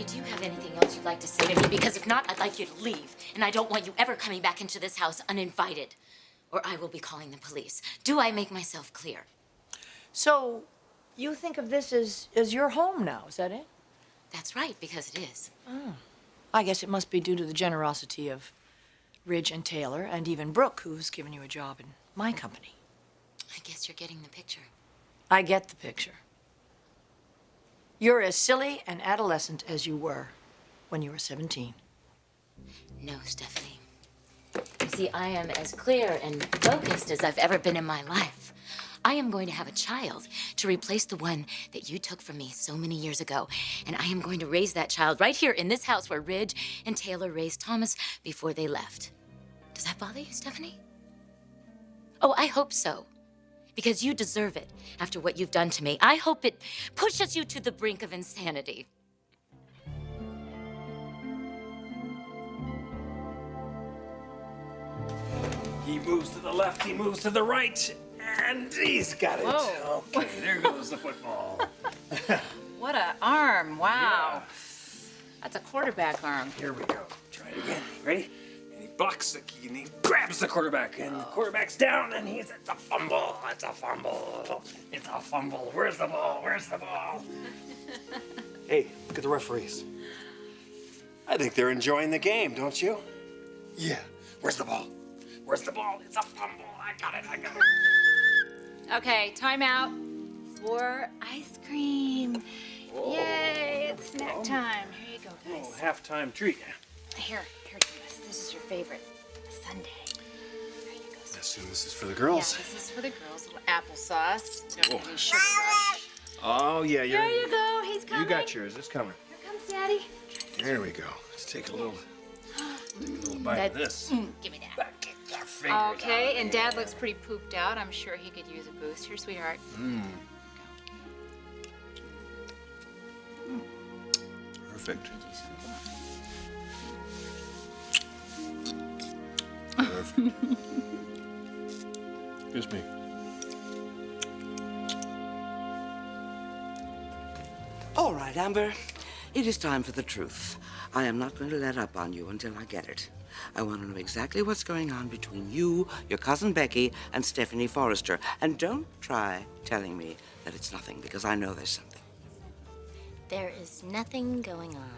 do you have anything else you'd like to say to me? Because if not, I'd like you to leave. And I don't want you ever coming back into this house uninvited. Or I will be calling the police. Do I make myself clear? So, you think of this as your home now, is that it? That's right, because it is. Oh. I guess it must be due to the generosity of Ridge and Taylor, and even Brooke, who's given you a job in my company. I guess you're getting the picture. I get the picture. You're as silly and adolescent as you were when you were 17. No, Stephanie. You see, I am as clear and focused as I've ever been in my life. I am going to have a child to replace the one that you took from me so many years ago. And I am going to raise that child right here in this house where Ridge and Taylor raised Thomas before they left. Does that bother you, Stephanie? Oh, I hope so. Because you deserve it after what you've done to me. I hope it pushes you to the brink of insanity. He moves to the left, he moves to the right, and he's got it. Whoa. Okay, there goes the football. What an arm, wow. Yeah. That's a quarterback arm. Here we go. Try it again. Ready? And he blocks the key and he grabs the quarterback, and the quarterback's down, and it's a fumble. It's a fumble. It's a fumble. Where's the ball? Where's the ball? Hey, look at the referees. I think they're enjoying the game, don't you? Yeah. Where's the ball? Where's the ball? It's a fumble. I got it. I got it. Okay, timeout for ice cream. Whoa. Yay, it's snack time. Here you go, guys. Oh, halftime treat. Here, Thomas. This is your favorite sundae. There you go. I assume this is for the girls. Yeah, this is for the girls. Little applesauce. Don't Oh. get any sugar rush. Oh, yeah, you're... There you go. He's coming. You got yours. It's coming. Here comes Daddy. There we go. Let's take a little bite of this. Give me that. Get your fingers Okay, out. and Dad looks pretty pooped out. I'm sure he could use a boost here, sweetheart. Perfect. Perfect. Excuse me. All right, Amber. It is time for the truth. I am not going to let up on you until I get it. I want to know exactly what's going on between you, your cousin Becky, and Stephanie Forrester. And don't try telling me that it's nothing, because I know there's something. There is nothing going on.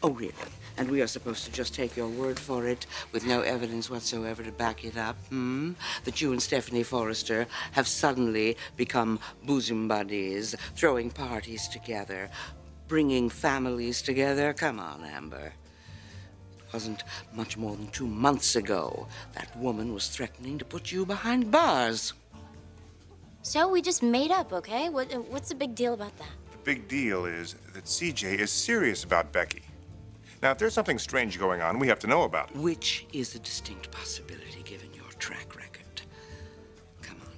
Oh, really? And we are supposed to just take your word for it, with no evidence whatsoever to back it up, That you and Stephanie Forrester have suddenly become bosom buddies, throwing parties together, bringing families together? Come on, Amber. It wasn't much more than 2 months ago that woman was threatening to put you behind bars. So we just made up, okay? What's the big deal about that? The big deal is that CJ is serious about Becky. Now, if there's something strange going on, we have to know about it. Which is a distinct possibility given your track record. Come on.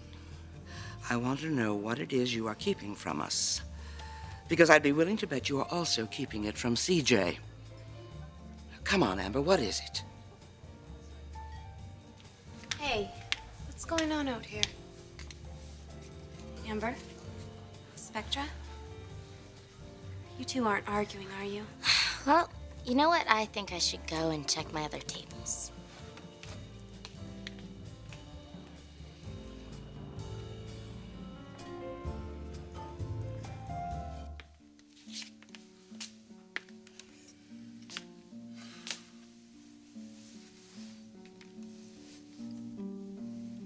I want to know what it is you are keeping from us. Because I'd be willing to bet you are also keeping it from CJ. Come on, Amber, what is it? Hey, what's going on out here? Amber? Spectra? You two aren't arguing, are you? Well, you know what? I think I should go and check my other tables.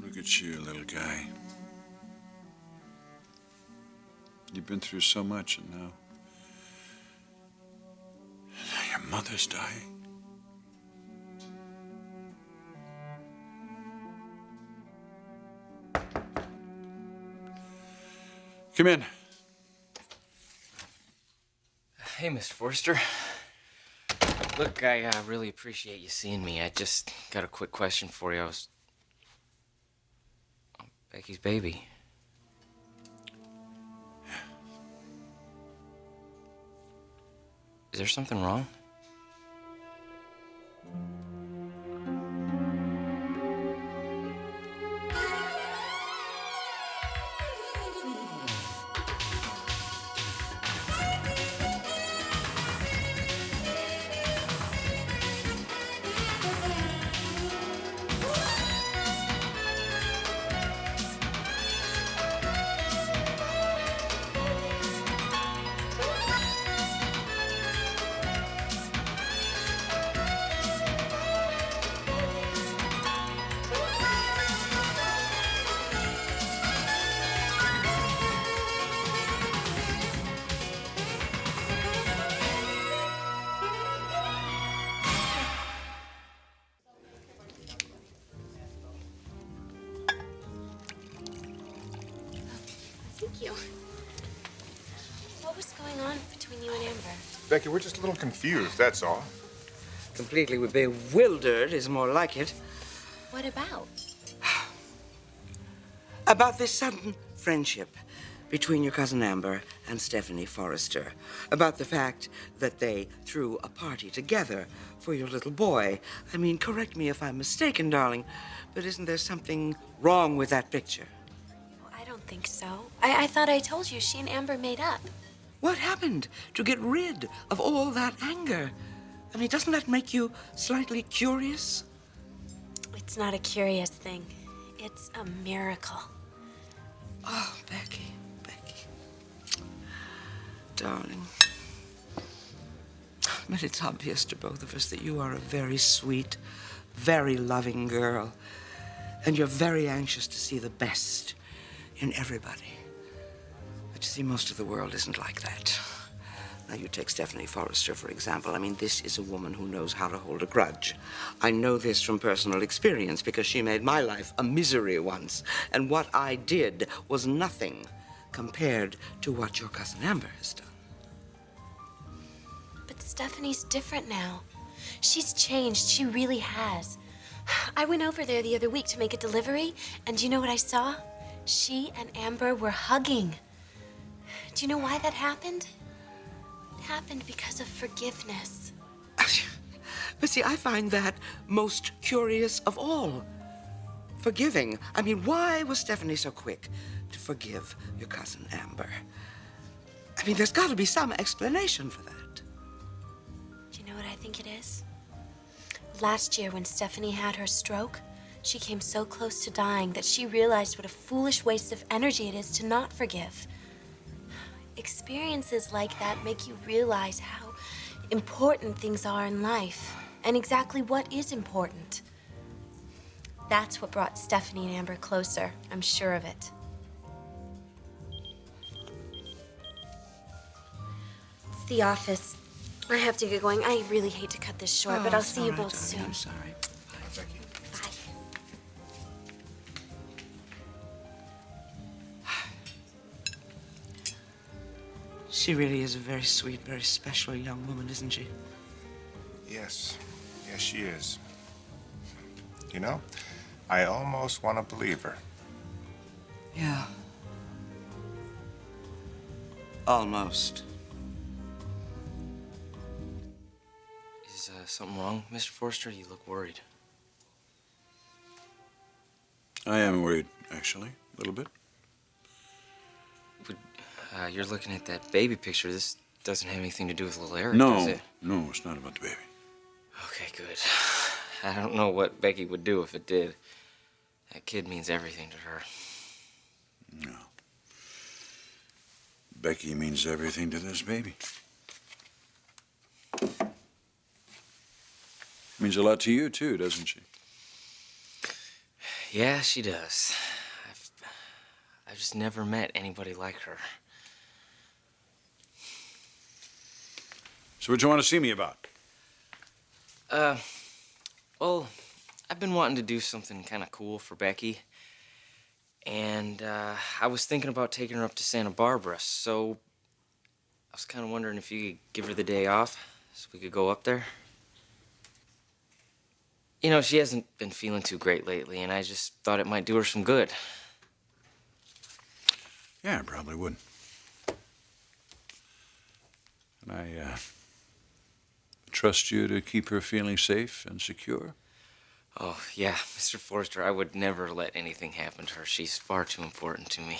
Look at you, little guy. You've been through so much, and now your mother's dying. Come in. Hey, Miss Forrester. Look, I really appreciate you seeing me. I just got a quick question for you. I'm Becky's baby. Is there something wrong? Thank you. What was going on between you and Amber? Becky, we're just a little confused, that's all. Completely bewildered is more like it. What about? About this sudden friendship between your cousin Amber and Stephanie Forrester. About the fact that they threw a party together for your little boy. I mean, correct me if I'm mistaken, darling, but isn't there something wrong with that picture? Well, I don't think so. I thought I told you she and Amber made up. What happened to get rid of all that anger? I mean, doesn't that make you slightly curious? It's not a curious thing. It's a miracle. Oh, Becky. Darling. But it's obvious to both of us that you are a very sweet, very loving girl. And you're very anxious to see the best in everybody. But you see, most of the world isn't like that. Now, you take Stephanie Forrester, for example. I mean, this is a woman who knows how to hold a grudge. I know this from personal experience because she made my life a misery once. And what I did was nothing compared to what your cousin Amber has done. But Stephanie's different now. She's changed. She really has. I went over there the other week to make a delivery, and do you know what I saw? She and Amber were hugging. Do you know why that happened? It happened because of forgiveness. But see, I find that most curious of all. Forgiving. I mean, why was Stephanie so quick to forgive your cousin Amber? I mean, there's got to be some explanation for that. Do you know what I think it is? Last year, when Stephanie had her stroke, she came so close to dying that she realized what a foolish waste of energy it is to not forgive. Experiences like that make you realize how important things are in life and exactly what is important. That's what brought Stephanie and Amber closer. I'm sure of it. It's the office. I have to get going. I really hate to cut this short, but I'll see you both soon. I'm sorry. Bye, Becky. Bye. She really is a very sweet, very special young woman, isn't she? Yes, she is. You know, I almost want to believe her. Yeah. Almost. Is something wrong, Mr. Forrester? You look worried. I am worried, actually, a little bit. But, you're looking at that baby picture. This doesn't have anything to do with little Eric, No, does it? no, it's not about the baby. Okay, good. I don't know what Becky would do if it did. That kid means everything to her. No. Becky means everything to this baby. Means a lot to you, too, doesn't she? Yeah, she does. I've just never met anybody like her. So what you want to see me about? Well, I've been wanting to do something kind of cool for Becky. And, I was thinking about taking her up to Santa Barbara, so I was kind of wondering if you could give her the day off so we could go up there. You know, she hasn't been feeling too great lately, and I just thought it might do her some good. Yeah, I probably would. And I trust you to keep her feeling safe and secure. Oh, yeah, Mr. Forrester, I would never let anything happen to her. She's far too important to me.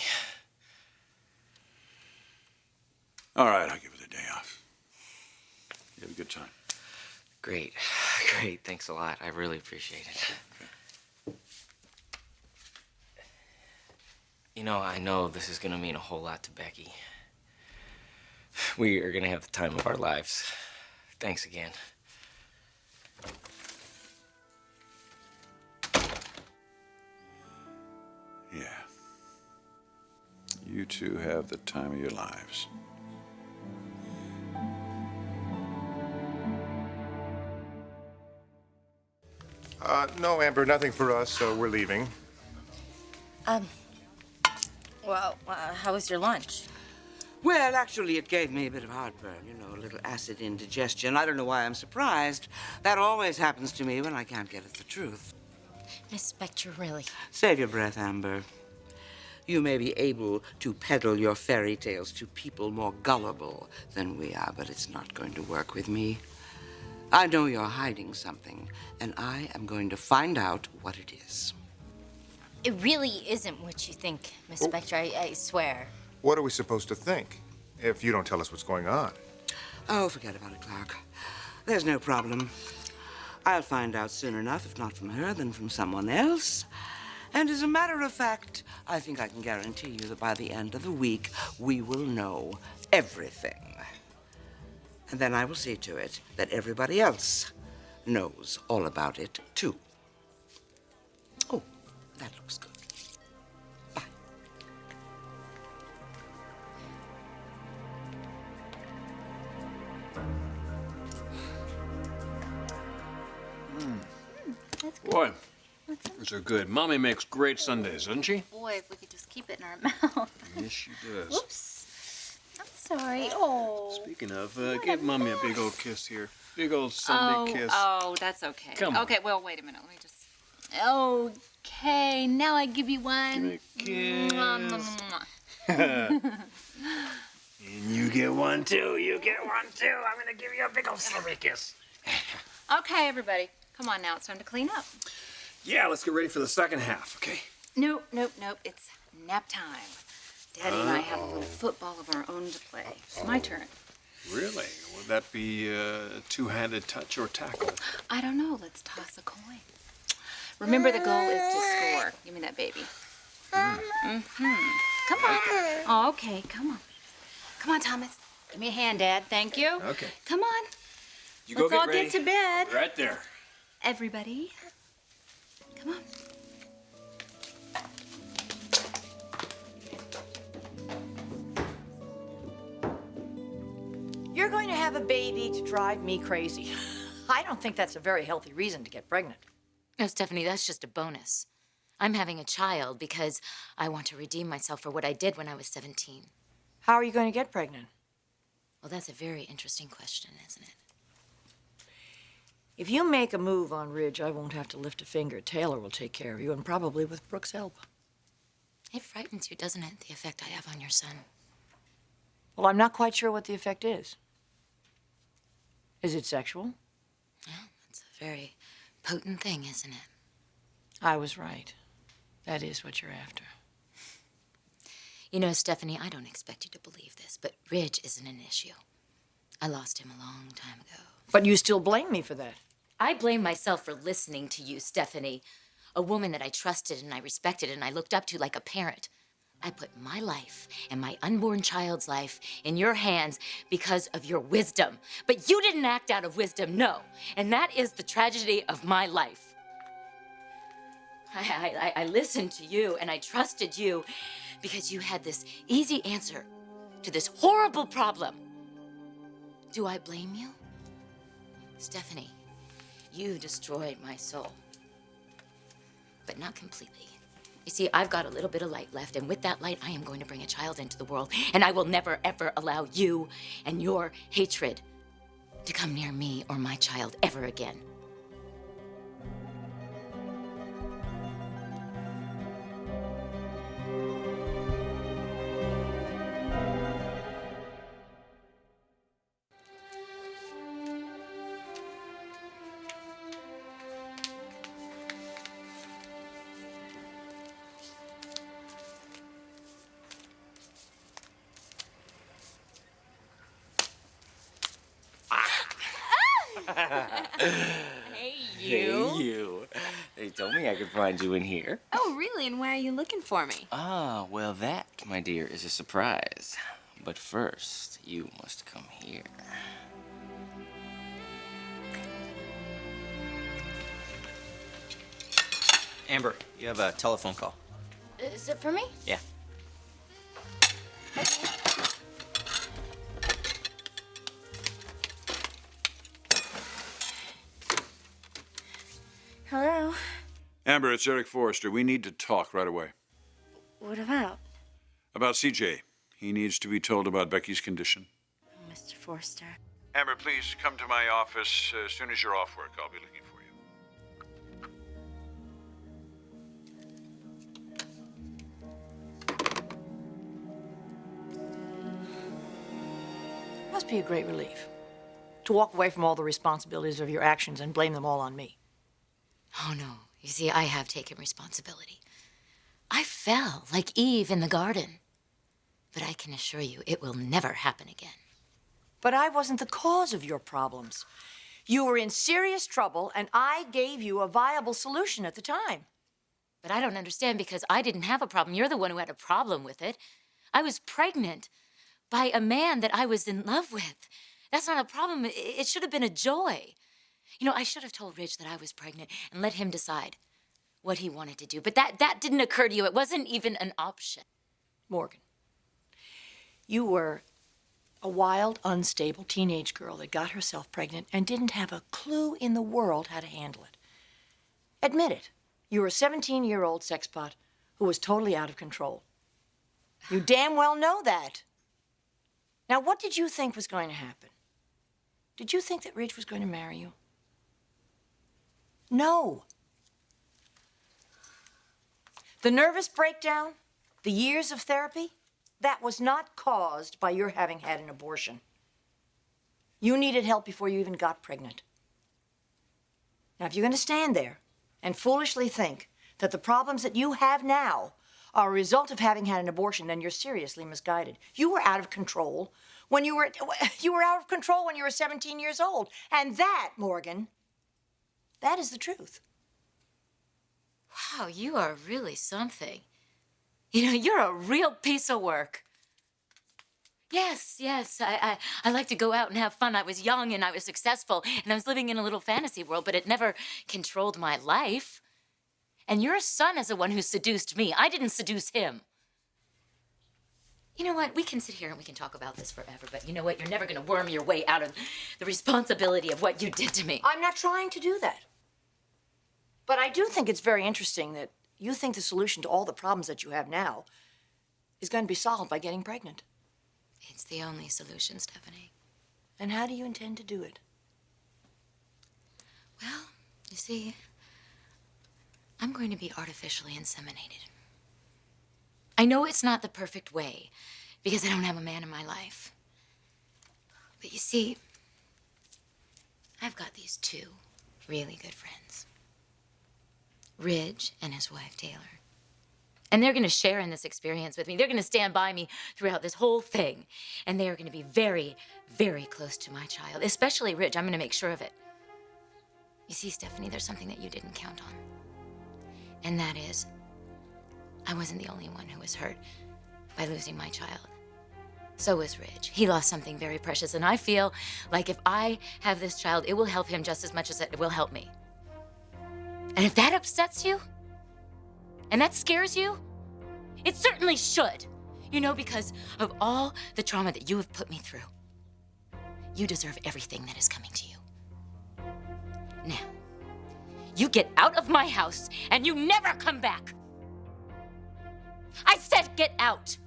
All right, I'll give her the day off. You have a good time. Great. Great. Thanks a lot. I really appreciate it. Okay. You know, I know this is going to mean a whole lot to Becky. We are going to have the time of our lives. Thanks again. Yeah. You two have the time of your lives. No, Amber, nothing for us, so we're leaving. Well, how was your lunch? Well, actually, it gave me a bit of heartburn, you know, a little acid indigestion. I don't know why I'm surprised. That always happens to me when I can't get at the truth. Miss Spectre, really? Save your breath, Amber. You may be able to peddle your fairy tales to people more gullible than we are, but it's not going to work with me. I know you're hiding something, and I am going to find out what it is. It really isn't what you think, Miss Spectre, I swear. What are we supposed to think if you don't tell us what's going on? Oh, forget about it, Clark. There's no problem. I'll find out soon enough, if not from her, then from someone else. And as a matter of fact, I think I can guarantee you that by the end of the week, we will know everything. And then I will see to it that everybody else knows all about it, too. Oh, that looks good. Bye. That's good. Boy, those are good. Mommy makes great sundaes, doesn't she? Boy, if we could just keep it in our mouth. Yes, she does. Whoops. I'm sorry. Oh. Speaking of, give Mommy a big old kiss here. Big old Sunday kiss. Oh, that's okay. Come on. Okay, well, wait a minute. Let me just. Okay, now I give you one. Give me a kiss. Mwah, mwah, mwah. And you get one too. You get one too. I'm gonna give you a big old celebrity kiss. Okay, everybody. Come on now, it's time to clean up. Yeah, let's get ready for the second half, okay? Nope. It's nap time. Daddy and I have a little football of our own to play. It's my turn. Really? Would that be two-handed touch or tackle? I don't know. Let's toss a coin. Remember, the goal is to score. Give me that baby. Come on. Oh, okay, come on. Come on, Thomas. Give me a hand, Dad. Thank you. Okay. Come on. You Let's go all ready. get to bed. Right there. Everybody. Come on. You're going to have a baby to drive me crazy. I don't think that's a very healthy reason to get pregnant. No, Stephanie, that's just a bonus. I'm having a child because I want to redeem myself for what I did when I was 17. How are you going to get pregnant? Well, that's a very interesting question, isn't it? If you make a move on Ridge, I won't have to lift a finger. Taylor will take care of you, and probably with Brooke's help. It frightens you, doesn't it, the effect I have on your son? Well, I'm not quite sure what the effect is. Is it sexual? Yeah, it's a very potent thing, isn't it? I was right. That is what you're after. You know, Stephanie, I don't expect you to believe this, but Ridge isn't an issue. I lost him a long time ago. But you still blame me for that. I blame myself for listening to you, Stephanie. A woman that I trusted and I respected and I looked up to like a parent. I put my life and my unborn child's life in your hands because of your wisdom. But you didn't act out of wisdom, no. And that is the tragedy of my life. I listened to you and I trusted you because you had this easy answer to this horrible problem. Do I blame you? Stephanie, you destroyed my soul. But not completely. You see, I've got a little bit of light left, and with that light, I am going to bring a child into the world, and I will never, ever allow you and your hatred to come near me or my child ever again. Hey, you. Hey, you. They told me I could find you in here. Oh, really? And why are you looking for me? Ah, well, that, my dear, is a surprise. But first, you must come here. Amber, you have a telephone call. Is it for me? Yeah. Hello? Amber, it's Eric Forrester. We need to talk right away. What about? About CJ. He needs to be told about Becky's condition. Mr. Forrester. Amber, please come to my office as soon as you're off work. I'll be looking for you. Must be a great relief to walk away from all the responsibilities of your actions and blame them all on me. Oh, no. You see, I have taken responsibility. I fell like Eve in the garden. But I can assure you, it will never happen again. But I wasn't the cause of your problems. You were in serious trouble, and I gave you a viable solution at the time. But I don't understand because I didn't have a problem. You're the one who had a problem with it. I was pregnant by a man that I was in love with. That's not a problem. It should have been a joy. You know, I should have told Ridge that I was pregnant and let him decide what he wanted to do. But that didn't occur to you. It wasn't even an option. Morgan, you were a wild, unstable teenage girl that got herself pregnant and didn't have a clue in the world how to handle it. Admit it. You were a 17-year-old sexpot who was totally out of control. You damn well know that. Now, what did you think was going to happen? Did you think that Ridge was going to marry you? No. The nervous breakdown, the years of therapy, that was not caused by your having had an abortion. You needed help before you even got pregnant. Now, if you're going to stand there and foolishly think that the problems that you have now are a result of having had an abortion, then you're seriously misguided. You were out of control when you were out of control when you were 17 years old. And that, Morgan, that is the truth. Wow, you are really something. You know, you're a real piece of work. Yes, I like to go out and have fun. I was young and I was successful and I was living in a little fantasy world, but it never controlled my life. And your son is the one who seduced me. I didn't seduce him. You know what? We can sit here and we can talk about this forever, but you know what? You're never going to worm your way out of the responsibility of what you did to me. I'm not trying to do that. But I do think it's very interesting that you think the solution to all the problems that you have now is going to be solved by getting pregnant. It's the only solution, Stephanie. And how do you intend to do it? Well, you see, I'm going to be artificially inseminated. I know it's not the perfect way because I don't have a man in my life. But you see, I've got these two really good friends. Ridge and his wife, Taylor. And they're going to share in this experience with me. They're going to stand by me throughout this whole thing. And they are going to be very, very close to my child, especially Ridge. I'm going to make sure of it. You see, Stephanie, there's something that you didn't count on. And that is, I wasn't the only one who was hurt by losing my child. So was Ridge. He lost something very precious. And I feel like if I have this child, it will help him just as much as it will help me. And if that upsets you, and that scares you, it certainly should. You know, because of all the trauma that you have put me through. You deserve everything that is coming to you. Now, you get out of my house and you never come back. I said get out.